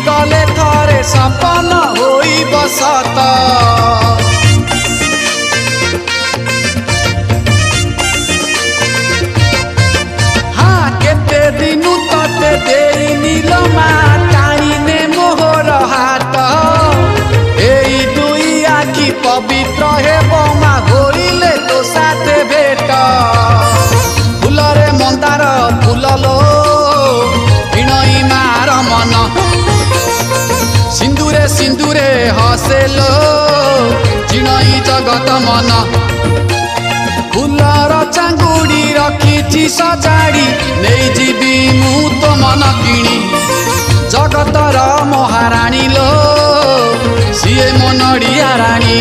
गले थरे सपन होई बसत हाँ केते दिनु तते देई नीलमा टाइने मोहर हात एई दुई आखि पवित्र हेबो मा होइले तो साथे भेट फुलरे मंदार फुललो विनयी मार मन सिंदूरे सिंदूरे हसेलो चिणई जगत मन फुलर चांगुड़ी रखी सजाड़ी नहीं जीवी मु तो मन किणी जगतर महाराणी लो सीए मो नड़िया राणी।